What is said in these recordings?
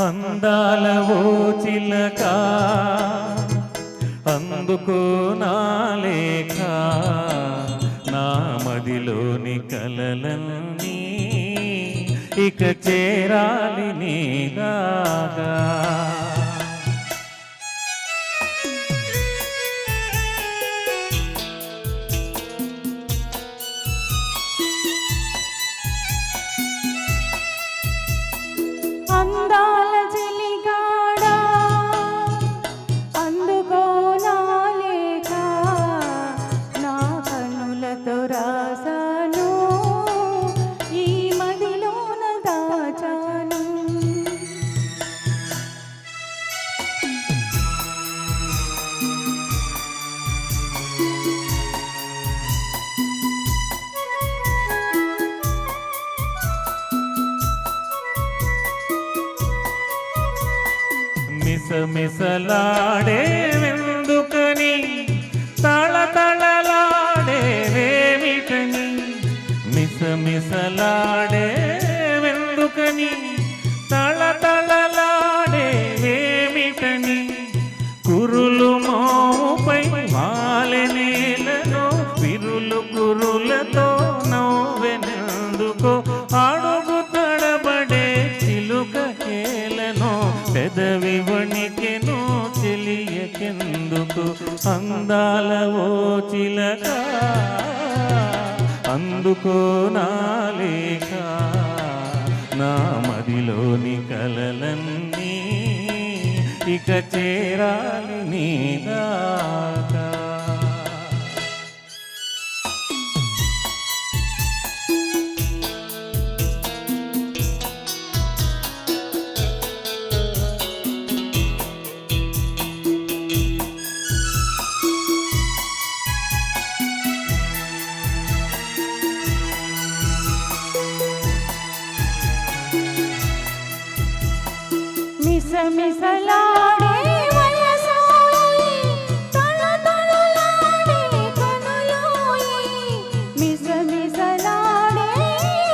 అందాల ఓ చిలక అందుకో నా లేఖ, నా మదిలోని కలలన్నీ ఇక చేరాలి నీదాగా. అందాల చెలిగాడా అందుకో నా లేఖ, నా కనులతో రాసాను ఈ మదిలోన దాచాను. మిసమిసలాడే వెందుకని, తళతళలాడే వేమిటని, మిసమిసలాడే వెందుకని, తళతళలాడే వేమిటని, కురులు మోపై మాలెనేలను విరులు కురులతో నవ్వెనందుకో, అడుగు తడబడే చిలుక కేలను పెదవి వణికెను చెలియకెందుకు. అందాల ఓ చిలక అందుకో నా లేఖ, నా మదిలోని కలలన్నీ ఇక చేరాలి నీదాకా. మిసమిసలాడే వయసోయి, తళతళలాడే కనులోయి, మిసమిసలాడే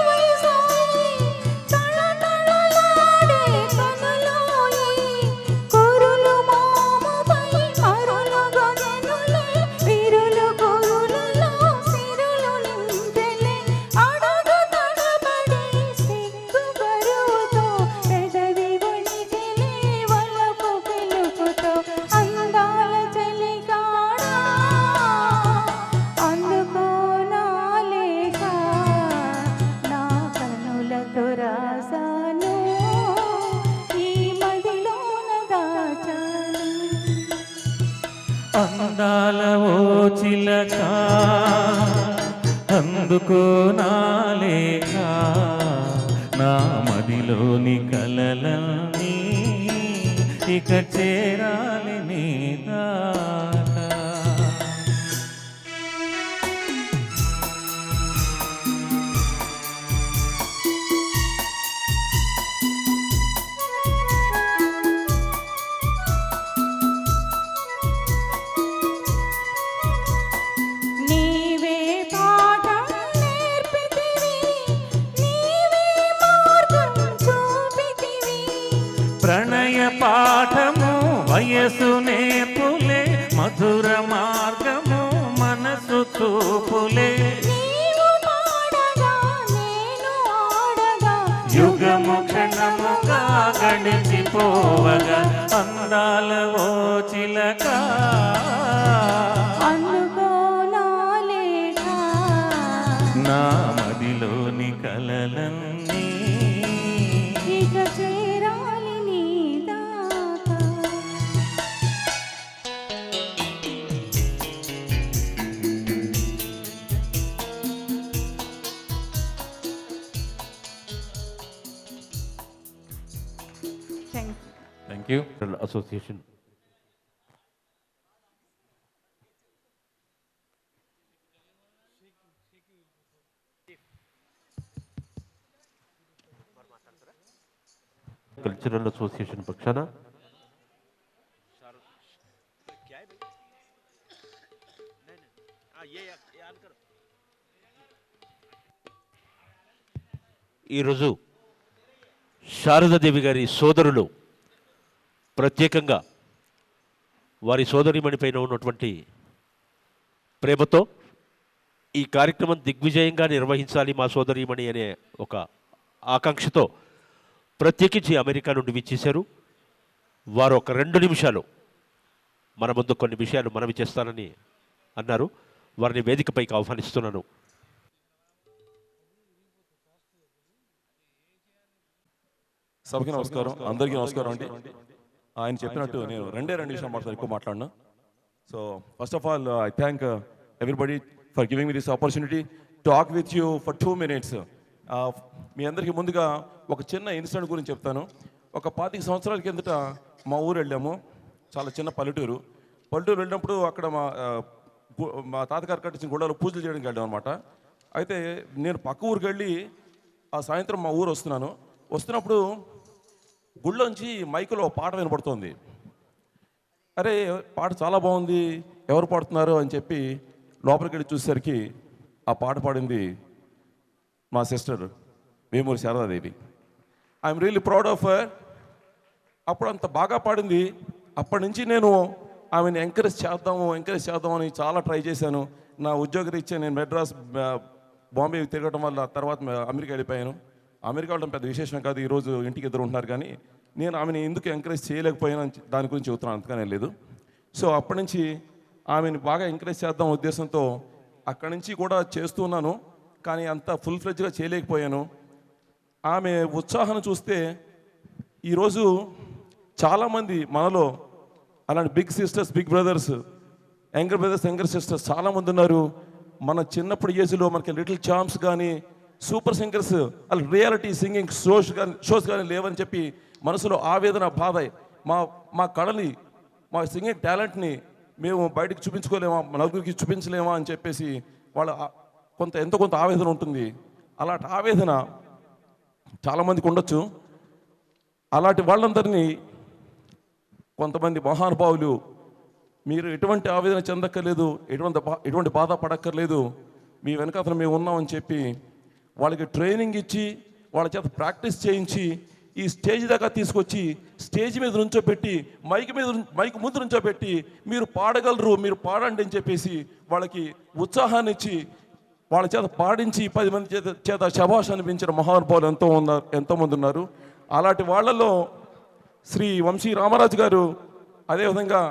వయసోయి, తళతళలాడే కనులోయి, కురులు మోముపై మరులు గొనెనులే, విరులు కురులలో సిరులు నింపెలే, అడుగు తడబడి సిగ్గు బరువుతో పెదవి అందాల చెలిగాడా అందుకో నా లేఖ, నా కనులతో రాసాను ఈ మదిలోన దాచాను. అందాల ఓ చిలక అందుకో నా లేఖ, నా మదిలోని కలలన్నీ ఇక చేరాలి నీదాకా. నీవే పాఠం నేర్పితివి, నీవే మార్గం చూపితివి, ప్రణయ పాఠము వయసు నేర్పులే, మధుర మార్గము మనసు చూపులే, నీవు పాడగా నేను ఆడగా, యుగము క్షణముగా గడిచిపోవగా. అందాల ఓ చిలక అందుకో నా లేఖ, నా మదిలోని కలలన్నీ ఇక చేరాలి నీదాకా. Thank you association. Cultural association పక్షాన ఈరోజు శారదాదేవి గారి సోదరులు ప్రత్యేకంగా వారి సోదరిమణిపైన ఉన్నటువంటి ప్రేమతో ఈ కార్యక్రమం దిగ్విజయంగా నిర్వహించాలి మా సోదరిమణి అనే ఒక ఆకాంక్షతో ప్రత్యేకించి అమెరికా నుండి విచ్చేశారు. వారు ఒక 2 నిమిషాలు మన ముందు కొన్ని విషయాలు మనవి చేస్తానని అన్నారు. వారిని వేదికపైకి ఆహ్వానిస్తున్నాను. సభకి నమస్కారం, అందరికీ నమస్కారం అండి. ఆయన చెప్పినట్టు నేను 2 నిమిషాలు మాట్లాడతాను, ఎక్కువ మాట్లాడను. So first of all I thank everybody for giving me this opportunity talk with you for 2 minutes. మీ అందరికీ ముందుగా ఒక చిన్న ఇన్సిడెంట్ గురించి చెప్తాను. ఒక 25 సంవత్సరాల కిందట మా ఊరు వెళ్ళాము. చాలా చిన్న పల్లెటూరు వెళ్ళినప్పుడు అక్కడ మా తాతగారు కట్టించిన గుళ్ళలో పూజలు చేయడానికి వెళ్ళాం అనమాట. అయితే నేను పక్క ఊరికి వెళ్ళి ఆ సాయంత్రం మా ఊరు వస్తున్నప్పుడు గుళ్ళోంచి మైకులో పాట వినపడుతోంది. అరే పాట చాలా బాగుంది, ఎవరు పాడుతున్నారు అని చెప్పి లోపలికి వెళ్ళి చూసేసరికి ఆ పాట పాడింది మా sister Vemuri Sharadadevi. I'm really proud of her. అప్పుడు అంత బాగా పాడింది. అప్పటి నుంచి నేను ఆమెను ఎంకరేజ్ చేద్దామని చాలా ట్రై చేశాను. నా ఉద్యోగరీత్యా నేను మెడ్రాస్, బాంబే తిరగడం వల్ల తర్వాత అమెరికా వెళ్ళిపోయాను. అమెరికా వెళ్ళడం పెద్ద విశేషం కాదు, ఈరోజు ఇంటికి ఇద్దరు ఉంటున్నారు. కానీ నేను ఆమెను ఎందుకు ఎంకరేజ్ చేయలేకపోయాను దాని గురించి చెబుతున్నాను, అంతగానే లేదు. సో అప్పటి నుంచి ఆమెను బాగా ఎంకరేజ్ చేద్దాం ఉద్దేశంతో అక్కడి నుంచి కూడా చేస్తున్నాను. కానీ అంత ఫుల్ ఫ్లెడ్జ్గా చేయలేకపోయాను. ఆమె ఉత్సాహం చూస్తే ఈరోజు చాలామంది మనలో అలాంటి big sisters, big brothers, younger brothers, younger sisters చాలామంది ఉన్నారు. మన చిన్నప్పుడు ఏజ్లో మనకి లిటిల్ ఛాంప్స్ కానీ సూపర్ సింగర్స్, అలా రియాలిటీ సింగింగ్ షోస్ కానీ లేవని చెప్పి మనసులో ఆవేదన, బాధ, మా కళని, మా సింగింగ్ టాలెంట్ని మేము బయటకు చూపించుకోలేమా, నలుగురికి చూపించలేమా అని చెప్పేసి వాళ్ళ ఎంతో కొంత ఆవేదన ఉంటుంది. అలాంటి ఆవేదన చాలామందికి ఉండొచ్చు. అలాంటి వాళ్ళందరినీ కొంతమంది మహానుభావులు, మీరు ఎటువంటి ఆవేదన చెందక్కర్లేదు, ఎటువంటి బాధ పడక్కర్లేదు, మీ వెనకాతల మేము ఉన్నామని చెప్పి వాళ్ళకి ట్రైనింగ్ ఇచ్చి వాళ్ళ చేత ప్రాక్టీస్ చేయించి ఈ స్టేజ్ దాకా తీసుకొచ్చి స్టేజ్ మీద నుంచోబెట్టి మైక్ ముందు నుంచోబెట్టి మీరు పాడగలరు, మీరు పాడండి అని చెప్పేసి వాళ్ళకి ఉత్సాహాన్ని ఇచ్చి వాళ్ళ చేత పాడించి 10 మంది చేత శభాష్ అనిపించిన మహానుభావులు ఎంతోమంది ఉన్నారు. అలాంటి వాళ్ళలో శ్రీ వంశీ రామరాజు గారు, అదేవిధంగా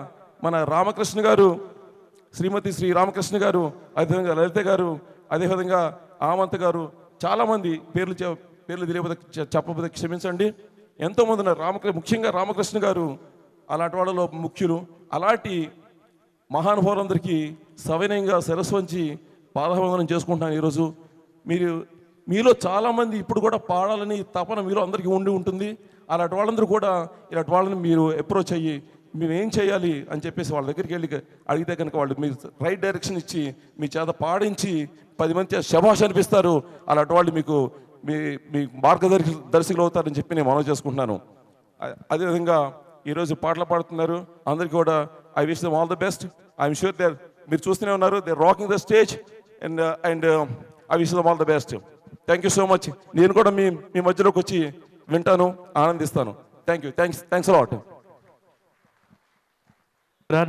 మన రామకృష్ణ గారు, శ్రీమతి శ్రీ రామకృష్ణ గారు, అదేవిధంగా లలిత గారు, అదేవిధంగా ఆమంత్ గారు, చాలామంది పేర్లు తెలియకపోతే చెప్పకపోతే క్షమించండి, ఎంతోమంది ఉన్నారు. ముఖ్యంగా రామకృష్ణ గారు అలాంటి వాళ్ళలో ముఖ్యులు. అలాంటి మహానుభావులందరికీ సవినయంగా శిరస్సు వంచి పాదాభివందనం చేసుకుంటున్నాను. ఈరోజు మీలో చాలామంది ఇప్పుడు కూడా పాడాలని తపన మీలో అందరికీ ఉంటుంది. అలాంటి వాళ్ళందరూ కూడా ఇలాంటి వాళ్ళని మీరు అప్రోచ్ అయ్యి మేము ఏం చేయాలి అని చెప్పేసి వాళ్ళ దగ్గరికి వెళ్ళి అడిగితే కనుక వాళ్ళు మీరు రైట్ డైరెక్షన్ ఇచ్చి మీ చేత పాడించి 10 మంది శభాష్ అనిపిస్తారు. అలాంటి వాళ్ళు మీ మార్గదర్శకులు అవుతారని చెప్పి నేను మనవి చేసుకుంటున్నాను. అదేవిధంగా ఈరోజు పాటలు పాడుతున్నారు అందరికీ కూడా I wish them all the best. I'm sure మీరు చూస్తూనే ఉన్నారు, they rocking the stage and I wish them all the best. Thank you so much. నేను కూడా మీ మధ్యలోకి వచ్చి వింటాను, ఆనందిస్తాను. Thanks a lot.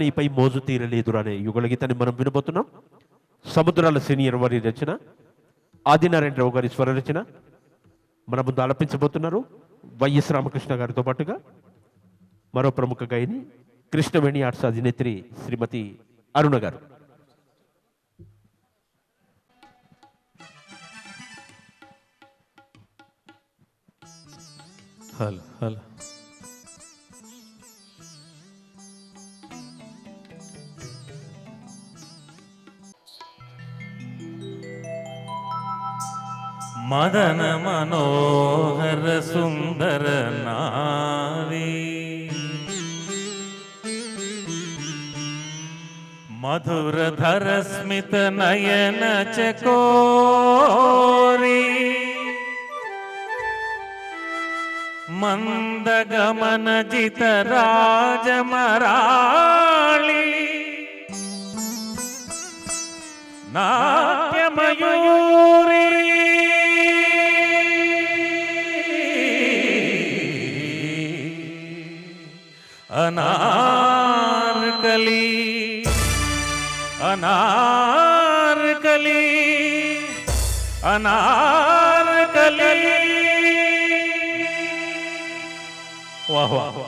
నీపై మోజు తీరలేదురా అనే యుగళ గీతాన్ని మనం వినబోతున్నాం. సముద్రాల సీనియర్ వారి రచన, ఆదినారాయణరావు గారి స్వర రచన మన ముందు ఆలపించబోతున్నారు. వైఎస్ రామకృష్ణ గారితో పాటుగా మరో ప్రముఖ గాయని, కృష్ణవేణి ఆర్ట్స్ అధినేత్రి శ్రీమతి అరుణ గారు. హలో హలో మదన మనోహర సుందర నారీ మధురధర స్మిత నయన చకోరీ మందగమన జిత రాజమరాళి నాట్యమయూరి అనార్కలి అనార్కలి అనార్కలి. వాహ్ వాహ్.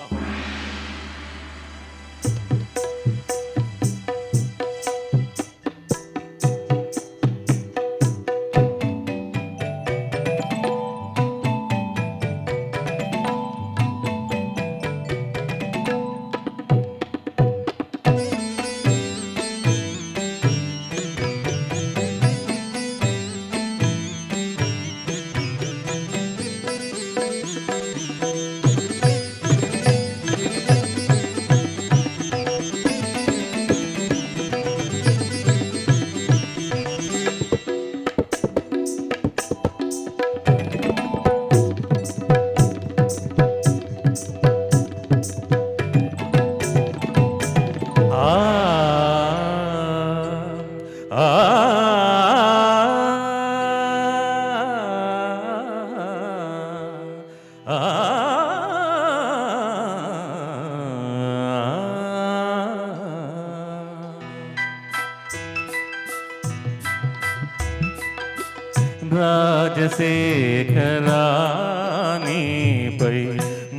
రాజశేఖరానిపై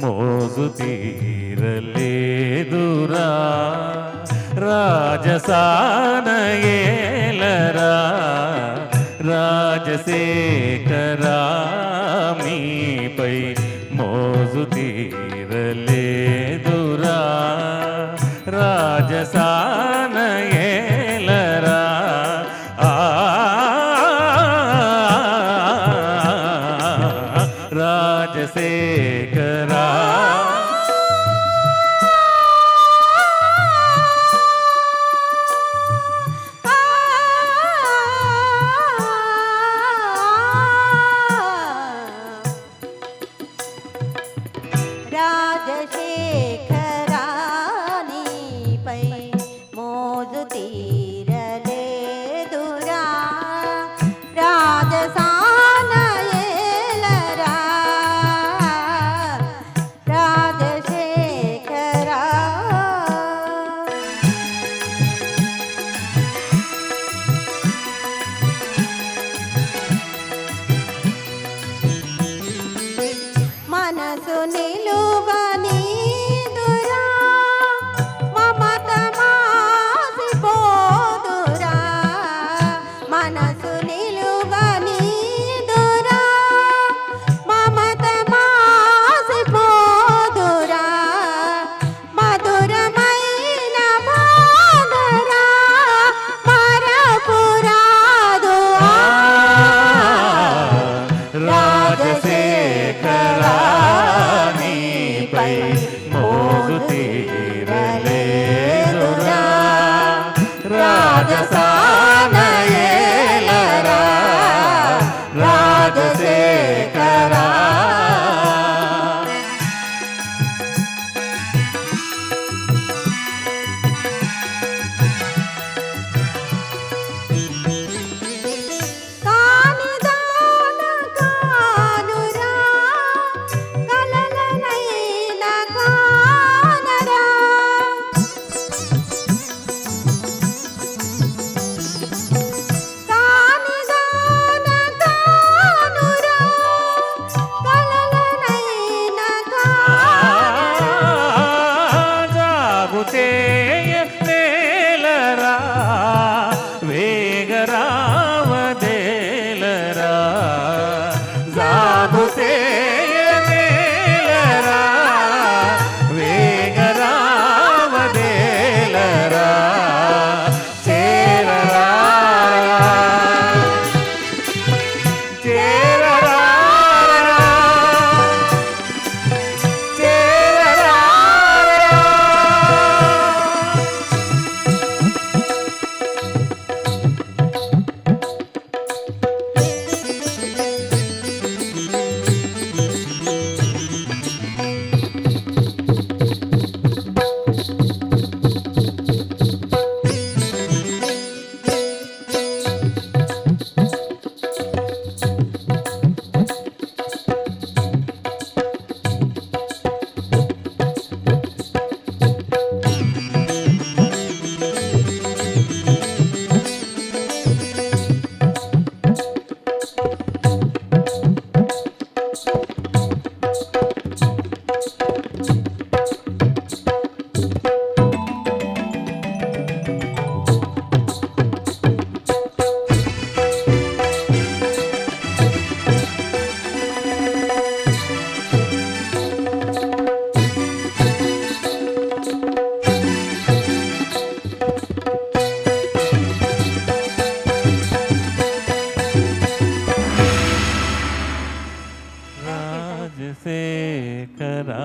మోజు తీరలేదురా, రాజసానయేలరా. రాజశేఖరానిపై మోజు తీరలేదురా, రాజసానయేలరా. రాజశేఖరా రాజశేఖరానిపై మోజు తీరలేదురా, రాజసానయేలరా. శేఖరా.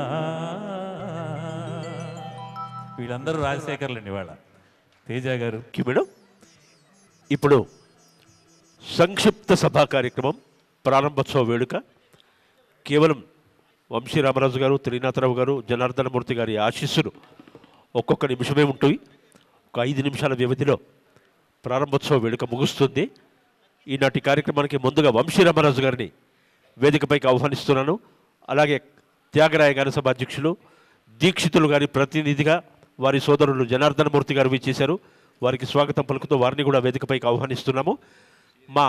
వీళ్ళందరూ రాజశేఖర్లండి ఇవాళ. తేజ గారు. మేడం ఇప్పుడు సంక్షిప్త సభా కార్యక్రమం ప్రారంభోత్సవ వేడుక కేవలం వంశీ రామరాజు గారు, త్రినాథరావు గారు, జనార్దనమూర్తి గారి ఆశీస్సులు ఒక్కొక్క నిమిషమే ఉంటాయి. ఒక 5 నిమిషాల వ్యవధిలో ప్రారంభోత్సవ వేడుక ముగుస్తుంది. ఈనాటి కార్యక్రమానికి ముందుగా వంశీ రామరాజు గారిని వేదికపైకి ఆహ్వానిస్తున్నాను. అలాగే త్యాగరాయ గాన సభ అధ్యక్షులు దీక్షితులు గారి ప్రతినిధిగా వారి సోదరులు జనార్దనమూర్తి గారు విచ్చేశారు. వారికి స్వాగతం పలుకుతూ వారిని కూడా వేదికపైకి ఆహ్వానిస్తున్నాము. మా